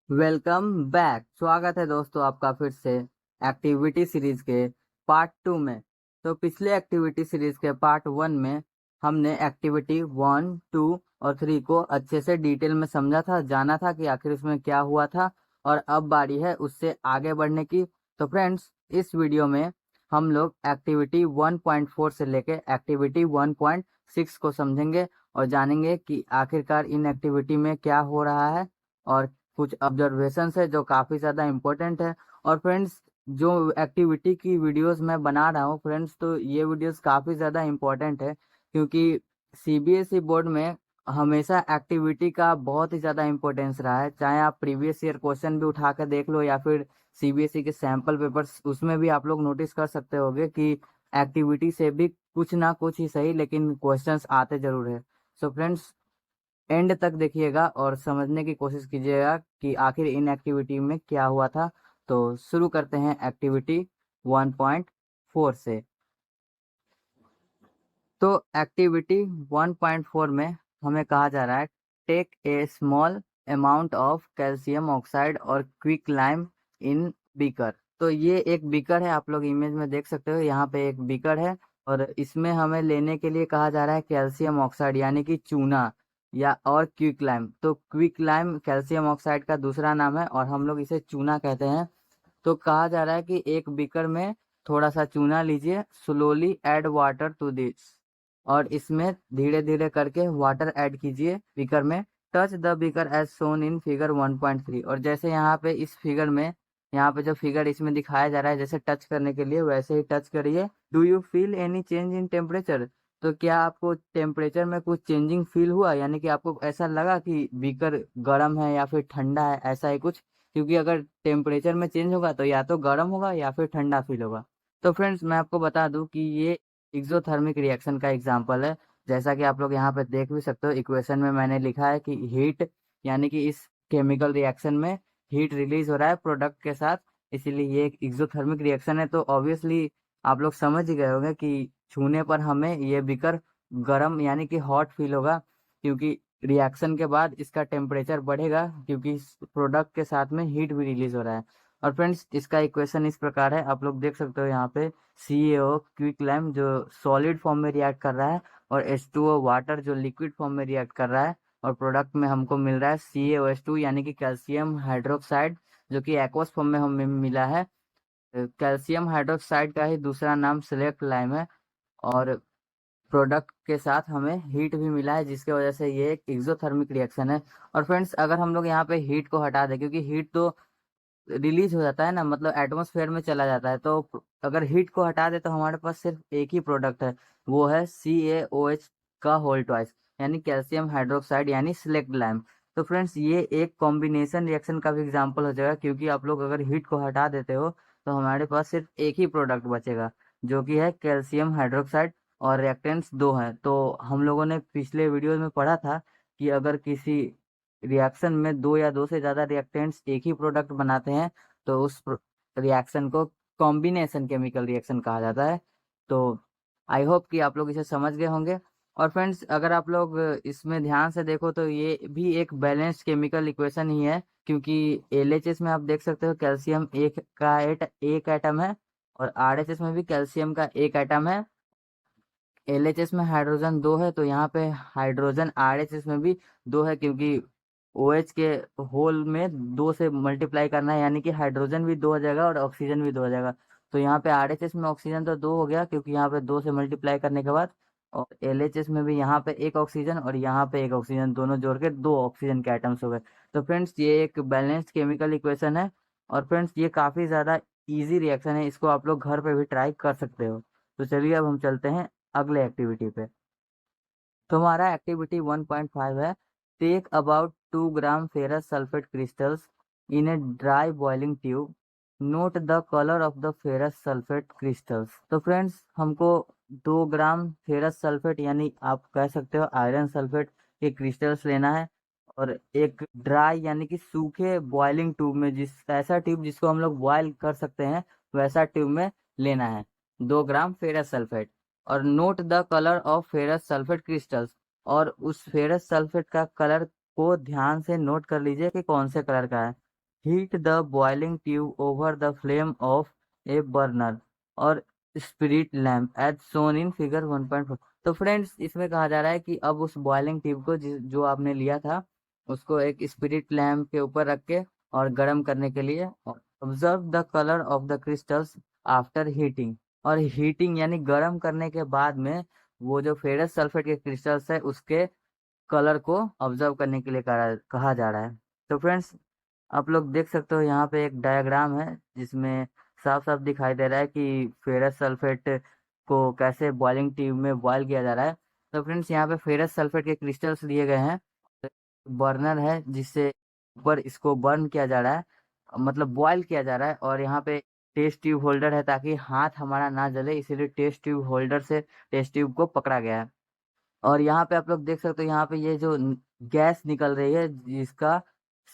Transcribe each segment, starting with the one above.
Welcome back. स्वागत है दोस्तों आपका फिर से एक्टिविटी सीरीज के पार्ट 2 में। तो पिछले एक्टिविटी सीरीज के पार्ट 1 में हमने एक्टिविटी 1, 2 और 3 को अच्छे से डिटेल में समझा था, जाना था कि आखिर उसमें क्या हुआ था। और अब बारी है उससे आगे बढ़ने की। तो फ्रेंड्स, इस वीडियो में हम लोग एक्टिविटी 1.4 से लेके एक्टिविटी 1.6 को समझेंगे और जानेंगे कि आखिरकार इन एक्टिविटी में क्या हो रहा है और कुछ ऑब्जर्वेशन है जो काफ़ी ज़्यादा इम्पोर्टेंट है। और फ्रेंड्स, जो एक्टिविटी की वीडियोस मैं बना रहा हूँ फ्रेंड्स, तो ये वीडियोस काफ़ी ज़्यादा इम्पोर्टेंट है क्योंकि सीबीएसई बोर्ड में हमेशा एक्टिविटी का बहुत ही ज़्यादा इम्पोर्टेंस रहा है। चाहे आप प्रीवियस ईयर क्वेश्चन भी उठा कर देख लो या फिर सीबीएसई के सैम्पल पेपर्स, उसमें भी आप लोग नोटिस कर सकते होगे कि एक्टिविटी से भी कुछ ना कुछ ही सही लेकिन क्वेश्चंस आते जरूर है। सो फ्रेंड्स, एंड तक देखिएगा और समझने की कोशिश कीजिएगा कि आखिर इन एक्टिविटी में क्या हुआ था। तो शुरू करते हैं एक्टिविटी 1.4 से। तो एक्टिविटी 1.4 में हमें कहा जा रहा है take a small amount of calcium oxide और क्विक लाइम इन बीकर। तो ये एक बीकर है, आप लोग इमेज में देख सकते हो, यहाँ पे एक बीकर है और इसमें हमें लेने के लिए कहा जा रहा है कैल्शियम ऑक्साइड यानी कि चूना या और क्विक लाइम। तो क्विक लाइम कैल्शियम ऑक्साइड का दूसरा नाम है और हम लोग इसे चूना कहते हैं। तो कहा जा रहा है कि एक बीकर में थोड़ा सा चूना लीजिए, slowly add water to this, और इसमें धीरे धीरे करके वाटर ऐड कीजिए बीकर में। Touch the beaker as shown in figure 1.3। और जैसे यहाँ पे इस फिगर में, यहाँ पे जो फिगर इसमें दिखाया जा रहा है, जैसे टच करने के लिए वैसे ही टच करिए। Do you feel any change in temperature? तो क्या आपको टेम्परेचर में कुछ चेंजिंग फील हुआ, यानी कि आपको ऐसा लगा कि बीकर गर्म है या फिर ठंडा है, ऐसा ही कुछ? क्योंकि अगर टेम्परेचर में चेंज होगा तो या तो गर्म होगा या फिर ठंडा फील होगा। तो फ्रेंड्स, मैं आपको बता दूं कि ये एक्सोथर्मिक रिएक्शन का एग्जांपल है। जैसा कि आप लोग यहाँ पे देख भी सकते हो, इक्वेशन में मैंने लिखा है कि हीट, यानी कि इस केमिकल रिएक्शन में हीट रिलीज हो रहा है प्रोडक्ट के साथ, इसीलिए ये एक एक्सोथर्मिक रिएक्शन है। तो ऑब्वियसली आप लोग समझ ही गए होंगे कि छूने पर हमें ये बीकर गर्म यानी कि हॉट फील होगा, क्योंकि रिएक्शन के बाद इसका टेम्परेचर बढ़ेगा क्योंकि इस प्रोडक्ट के साथ में हीट भी रिलीज हो रहा है। और फ्रेंड्स, इसका इक्वेशन इस प्रकार है, आप लोग देख सकते हो यहाँ पे CaO क्विक लाइम जो सॉलिड फॉर्म में रिएक्ट कर रहा है और H2O वाटर जो लिक्विड फॉर्म में रिएक्ट कर रहा है, और प्रोडक्ट में हमको मिल रहा है CaOH2 यानी कि कैल्शियम हाइड्रोक्साइड, जो कि एक्वस फॉर्म में हमें मिला है। कैल्शियम हाइड्रोक्साइड का ही दूसरा नाम सिलेक्ट लाइम है और प्रोडक्ट के साथ हमें हीट भी मिला है, जिसके वजह से ये एक एक्सोथर्मिक रिएक्शन है। और फ्रेंड्स, अगर हम लोग यहाँ पे हीट को हटा दें, क्योंकि हीट तो रिलीज हो जाता है ना, मतलब एटमॉस्फेयर में चला जाता है, तो अगर हीट को हटा दे तो हमारे पास सिर्फ एक ही प्रोडक्ट है, वो है CaOH का होल ट्वाइस यानी कैल्शियम हाइड्रोक्साइड यानी सिलेक्ट लाइम। तो फ्रेंड्स, ये एक कॉम्बिनेशन रिएक्शन का भी एग्जाम्पल हो जाएगा, क्योंकि आप लोग अगर हीट को हटा देते हो तो हमारे पास सिर्फ एक ही प्रोडक्ट बचेगा, जो कि है कैल्शियम हाइड्रोक्साइड, और रिएक्टेंट्स दो हैं। तो हम लोगों ने पिछले वीडियो में पढ़ा था कि अगर किसी रिएक्शन में दो या दो से ज्यादा रिएक्टेंट्स एक ही प्रोडक्ट बनाते हैं तो उस रिएक्शन को कॉम्बिनेशन केमिकल रिएक्शन कहा जाता है। तो आई होप कि आप लोग इसे समझ गए होंगे। और फ्रेंड्स, अगर आप लोग इसमें ध्यान से देखो तो ये भी एक बैलेंस्ड केमिकल इक्वेशन ही है, क्योंकि LHS में आप देख सकते हो कैल्शियम एक एटम है और RHS में भी कैल्शियम का एक एटम है। LHS में हाइड्रोजन दो है, तो यहाँ पे हाइड्रोजन RHS में भी दो है, क्योंकि OH के होल में दो से मल्टीप्लाई करना है, यानी कि हाइड्रोजन भी दो हो जाएगा और ऑक्सीजन भी दो हो जाएगा। तो यहाँ पे RHS में ऑक्सीजन तो दो हो गया, क्योंकि यहाँ पे दो से मल्टीप्लाई करने के बाद, और LHS में भी यहाँ पे एक ऑक्सीजन और यहाँ पे एक ऑक्सीजन, दोनों जोड़ के दो ऑक्सीजन के आइटम्स हो गए। तो फ्रेंड्स, ये एक बैलेंस्ड केमिकल इक्वेशन है और फ्रेंड्स, ये काफ़ी ज़्यादा ईजी रिएक्शन है, इसको आप लोग घर पे भी ट्राई कर सकते हो। तो चलिए अब हम चलते हैं अगले एक्टिविटी पे। तो हमारा एक्टिविटी 1.5 है take about 2 gram ferrous sulphate crystals in a dry boiling tube, note the colour of the ferrous sulphate crystals. तो फ्रेंड्स, हमको 2 ग्राम फेरस सल्फेट यानी आप कह सकते हो आयरन सल्फेट के क्रिस्टल्स लेना है, और एक ड्राई यानी कि सूखे बॉइलिंग ट्यूब में, ऐसा ट्यूब जिसको हम लोग बॉयल कर सकते हैं वैसा ट्यूब में लेना है 2 ग्राम फेरस सल्फेट। और note the colour of ferrous sulphate crystals, और उस फेरस सल्फेट का कलर को ध्यान से नोट कर लीजिए कि कौन से कलर का है। Heat the boiling tube over the flame of a burner और spirit lamp as shown in figure 1.4। तो फ्रेंड्स इसमें कहा जा रहा है कि अब उस बॉइलिंग ट्यूब को जो आपने लिया था उसको एक स्पिरिट लैम्प के ऊपर रख के और गर्म करने के लिए observe the colour of the crystals after heating. और हीटिंग यानी गर्म करने के बाद में वो जो फेरस सल्फेट के क्रिस्टल्स है उसके कलर को ऑब्जर्व करने के लिए कहा जा रहा है। तो फ्रेंड्स आप लोग देख सकते हो यहाँ पे एक डायग्राम है जिसमें साफ साफ दिखाई दे रहा है कि फेरस सल्फेट को कैसे बॉइलिंग ट्यूब में बॉयल किया जा रहा है। तो फ्रेंड्स यहाँ पे फेरस सल्फेट के क्रिस्टल्स दिए गए हैं, बर्नर है जिससे ऊपर इसको बर्न किया जा रहा है, मतलब बॉयल किया जा रहा है। और यहाँ पे टेस्ट ट्यूब होल्डर है ताकि हाथ हमारा ना जले, इसीलिए टेस्ट ट्यूब होल्डर से टेस्ट ट्यूब को पकड़ा गया है। और यहाँ पे आप लोग देख सकते हो यहाँ पे ये जो गैस निकल रही है जिसका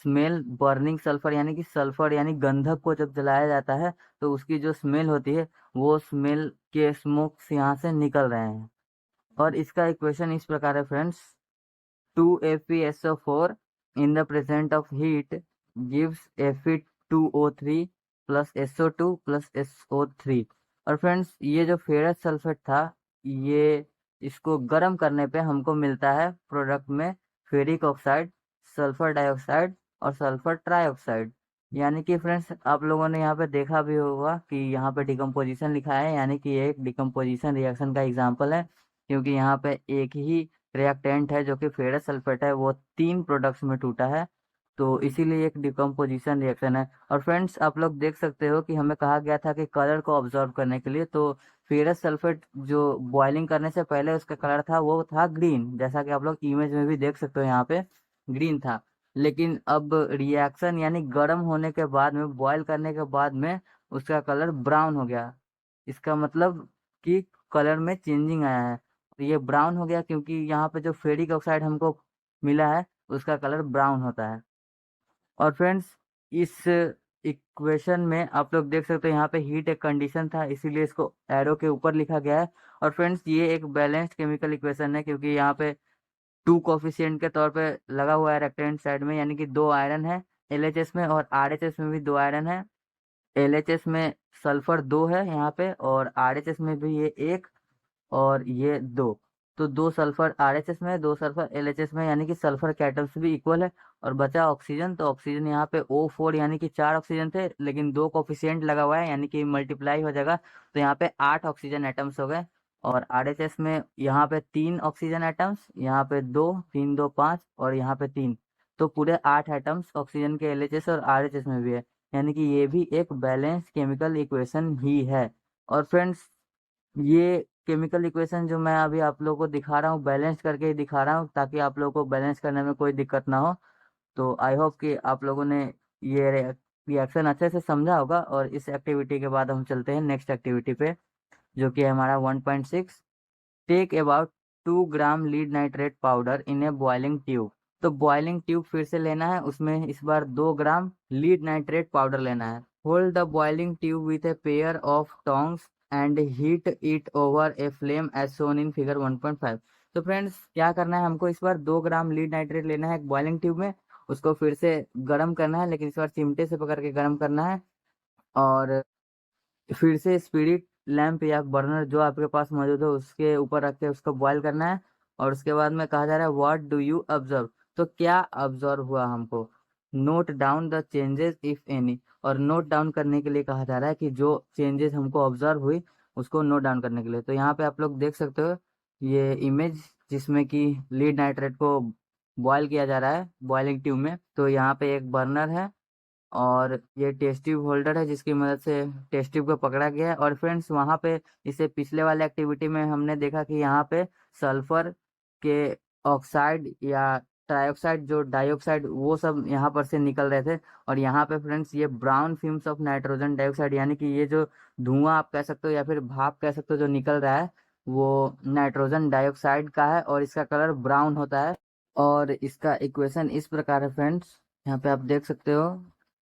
स्मेल बर्निंग सल्फर यानी कि सल्फर यानी गंधक को जब जलाया जाता है तो उसकी जो स्मेल होती है वो स्मेल के स्मोक्स यहाँ से निकल रहे हैं। और इसका इक्वेशन इस प्रकार है friends, 2FeSO4 in the presence of heat gives Fe2O3 plus SO2 plus SO3। और फ्रेंड्स ये जो फेरस सल्फेट था ये इसको गर्म करने पे हमको मिलता है प्रोडक्ट में फेरिक ऑक्साइड, सल्फर डाइऑक्साइड और सल्फर ट्राइऑक्साइड। यानी कि फ्रेंड्स आप लोगों ने यहाँ पे देखा भी होगा कि यहाँ पे डिकम्पोजिशन लिखा है, यानी कि ये एक डिकम्पोजिशन रिएक्शन का एग्जाम्पल है, क्योंकि यहाँ पे एक ही रिएक्टेंट है जो कि फेरस सल्फेट है वो 3 प्रोडक्ट्स में टूटा है, तो इसीलिए एक डिकम्पोजिशन रिएक्शन है। और फ्रेंड्स आप लोग देख सकते हो कि हमें कहा गया था कि कलर को ऑब्जर्व करने के लिए, तो फेरस सल्फेट जो बॉइलिंग करने से पहले उसका कलर था वो था ग्रीन, जैसा कि आप लोग इमेज में भी देख सकते हो यहाँ पे ग्रीन था। लेकिन अब रिएक्शन यानी गर्म होने के बाद में बॉयल करने के बाद में उसका कलर ब्राउन हो गया। इसका मतलब कि कलर में चेंजिंग आया है। ये ब्राउन हो गया क्योंकि यहाँ पे जो फेरिक ऑक्साइड हमको मिला है उसका कलर ब्राउन होता है। और फ्रेंड्स इस इक्वेशन में आप लोग देख सकते हो यहाँ पे हीट एक कंडीशन था इसीलिए इसको एरो के ऊपर लिखा गया है। और फ्रेंड्स ये एक बैलेंस्ड केमिकल इक्वेशन है क्योंकि यहाँ पे 2 कोफिशिएंट के तौर पे लगा हुआ है लेफ्ट हैंड साइड में, यानी कि 2 आयरन है LHS में, और RHS में भी 2 आयरन है। LHS में सल्फर 2 है यहाँ पे और RHS में भी ये 1 और ये 2। तो 2 सल्फर RHS में 2 सल्फर LHS में, यानी कि सल्फर के एटम्स भी इक्वल है। और बचा ऑक्सीजन, तो ऑक्सीजन यहाँ पे O4 यानी कि 4 ऑक्सीजन थे लेकिन 2 कोफिशिएंट लगा हुआ है यानी कि मल्टीप्लाई हो जाएगा, तो यहाँ पे 8 ऑक्सीजन एटम्स हो गए। और RHS में यहाँ पे 3 ऑक्सीजन एटम्स, यहाँ पे 2, 3 2 5 और यहाँ पे 3, तो पूरे 8 एटम्स ऑक्सीजन के LHS और RHS में भी है, यानी कि ये भी एक बैलेंस केमिकल इक्वेशन ही है। और फ्रेंड्स ये केमिकल इक्वेशन जो मैं अभी आप लोगों को दिखा रहा हूँ बैलेंस करके ही दिखा रहा हूँ ताकि आप लोगों को बैलेंस करने में कोई दिक्कत ना हो। तो आई होप कि आप लोगों ने ये रिएक्शन अच्छे से समझा होगा। और इस एक्टिविटी के बाद हम चलते हैं नेक्स्ट एक्टिविटी पे जो कि है हमारा 1.6, take about 2 gram lead nitrate powder in a boiling tube. तो बॉइलिंग ट्यूब फिर से लेना है, उसमें इस बार 2 ग्राम लीड नाइट्रेट पाउडर लेना है। Hold the boiling tube with a pair of tongs and heat it over a flame as shown in figure 1.5। तो फ्रेंड्स क्या करना है, हमको इस बार 2 ग्राम लीड नाइट्रेट लेना है एक बॉइलिंग ट्यूब में, उसको फिर से गर्म करना है लेकिन इस बार चिमटे से पकड़ के गर्म करना है। और फिर से स्पिरिट लैंप या बर्नर जो आपके पास मौजूद हो उसके ऊपर रख के उसको बॉयल करना है। और उसके बाद में कहा जा रहा है व्हाट डू यू ऑब्जर्व, तो क्या ऑब्जर्व हुआ हमको, note down the changes if any. और नोट डाउन करने के लिए कहा जा रहा है कि जो चेंजेस हमको ऑब्जर्व हुई उसको नोट डाउन करने के लिए। तो यहाँ पे आप लोग देख सकते हो ये इमेज जिसमें कि लीड नाइट्रेट को बॉयल किया जा रहा है बॉइलिंग ट्यूब में। तो यहाँ पे एक बर्नर है और ये टेस्ट ट्यूब होल्डर है जिसकी मदद से टेस्ट ट्यूब को पकड़ा गया है। और फ्रेंड्स वहाँ पे इससे पिछले वाले एक्टिविटी में हमने देखा कि यहाँ पे सल्फर के ऑक्साइड या ट्राइऑक्साइड जो डाइऑक्साइड वो सब यहाँ पर से निकल रहे थे। और यहाँ पे फ्रेंड्स ये brown films of nitrogen dioxide यानी कि ये जो धुआं आप कह सकते हो या फिर भाप कह सकते हो जो निकल रहा है वो नाइट्रोजन डाइऑक्साइड का है और इसका कलर ब्राउन होता है। और इसका इक्वेशन इस प्रकार है फ्रेंड्स, यहाँ पे आप देख सकते हो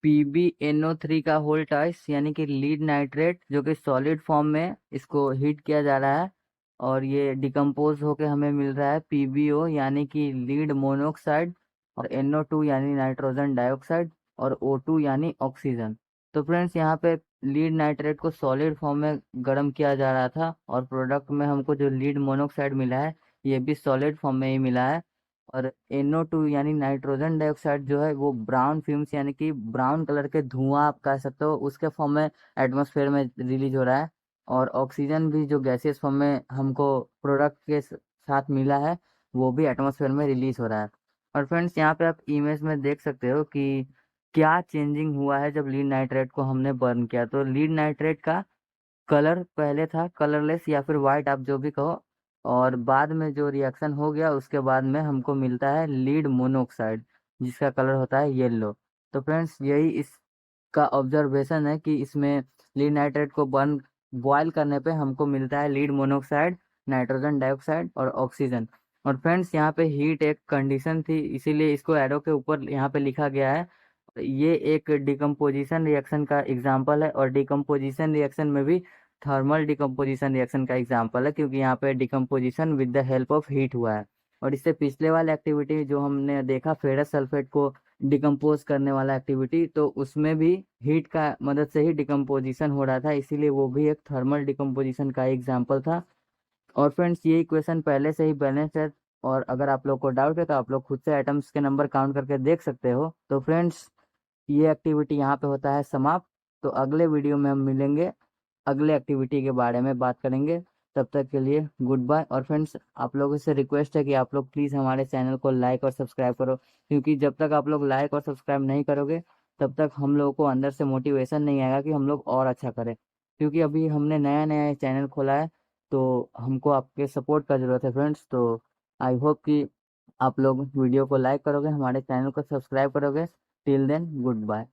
PbNO3 का होल ट्वाइस यानी कि लीड नाइट्रेट जो कि सॉलिड फॉर्म में इसको हीट किया जा रहा है और ये डिकम्पोज होके हमें मिल रहा है PbO यानी कि लीड मोनोऑक्साइड और NO2 यानी नाइट्रोजन डाइऑक्साइड। और O2 यानी ऑक्सीजन। तो फ्रेंड्स यहाँ पे लीड नाइट्रेट को सॉलिड फॉर्म में गर्म किया जा रहा था और प्रोडक्ट में हमको जो लीड मोनोऑक्साइड मिला है ये भी सॉलिड फॉर्म में ही मिला है। और NO2 यानी नाइट्रोजन डाइऑक्साइड जो है वो ब्राउन फ्यूम्स यानी कि ब्राउन कलर के धुआं आप कह सकते हो उसके फॉर्म में एटमॉस्फेयर में रिलीज हो रहा है। और ऑक्सीजन भी जो गैसियस फॉर्म में हमको प्रोडक्ट के साथ मिला है वो भी एटमॉस्फेयर में रिलीज हो रहा है। और फ्रेंड्स यहाँ पे आप इमेज में देख सकते हो कि क्या चेंजिंग हुआ है जब लीड नाइट्रेट को हमने बर्न किया। तो लीड नाइट्रेट का कलर पहले था कलरलेस या फिर वाइट आप जो भी कहो, और बाद में जो रिएक्शन हो गया उसके बाद में हमको मिलता है लीड मोनोऑक्साइड जिसका कलर होता है येलो। तो फ्रेंड्स यही इसका ऑब्जर्वेशन है कि इसमें लीड नाइट्रेट को बर्न बॉयल करने पे हमको मिलता है लीड मोनोऑक्साइड, नाइट्रोजन डाइऑक्साइड और ऑक्सीजन। और फ्रेंड्स यहाँ पे हीट एक कंडीशन थी इसीलिए इसको एरो के ऊपर यहाँ पे लिखा गया है। ये एक डिकम्पोजिशन रिएक्शन का एग्जाम्पल है और डिकम्पोजिशन रिएक्शन में भी थर्मल डिकम्पोजिशन रिएक्शन का एग्जाम्पल है क्योंकि यहाँ पे decomposition with the help of heat हुआ है। और इससे पिछले वाले एक्टिविटी जो हमने देखा फेरस सल्फेट को डिकम्पोज करने वाला एक्टिविटी, तो उसमें भी हीट का मदद से ही डिकम्पोजिशन हो रहा था इसीलिए वो भी एक थर्मल डिकम्पोजिशन का एग्जाम्पल था। और फ्रेंड्स ये इक्वेशन पहले से ही बैलेंस है और अगर आप लोग को डाउट है तो आप लोग खुद से एटम्स के नंबर काउंट करके देख सकते हो। तो फ्रेंड्स ये एक्टिविटी यहाँ पे होता है समाप्त। तो अगले वीडियो में हम मिलेंगे, अगले एक्टिविटी के बारे में बात करेंगे। तब तक के लिए गुड बाय। और फ्रेंड्स आप लोगों से रिक्वेस्ट है कि आप लोग प्लीज़ हमारे चैनल को लाइक और सब्सक्राइब करो क्योंकि जब तक आप लोग लाइक और सब्सक्राइब नहीं करोगे तब तक हम लोगों को अंदर से मोटिवेशन नहीं आएगा कि हम लोग और अच्छा करें। क्योंकि अभी हमने नया नया चैनल खोला है तो हमको आपके सपोर्ट का ज़रूरत है फ्रेंड्स। तो आई होप कि आप लोग वीडियो को लाइक करोगे, हमारे चैनल को सब्सक्राइब करोगे। Till then good bye.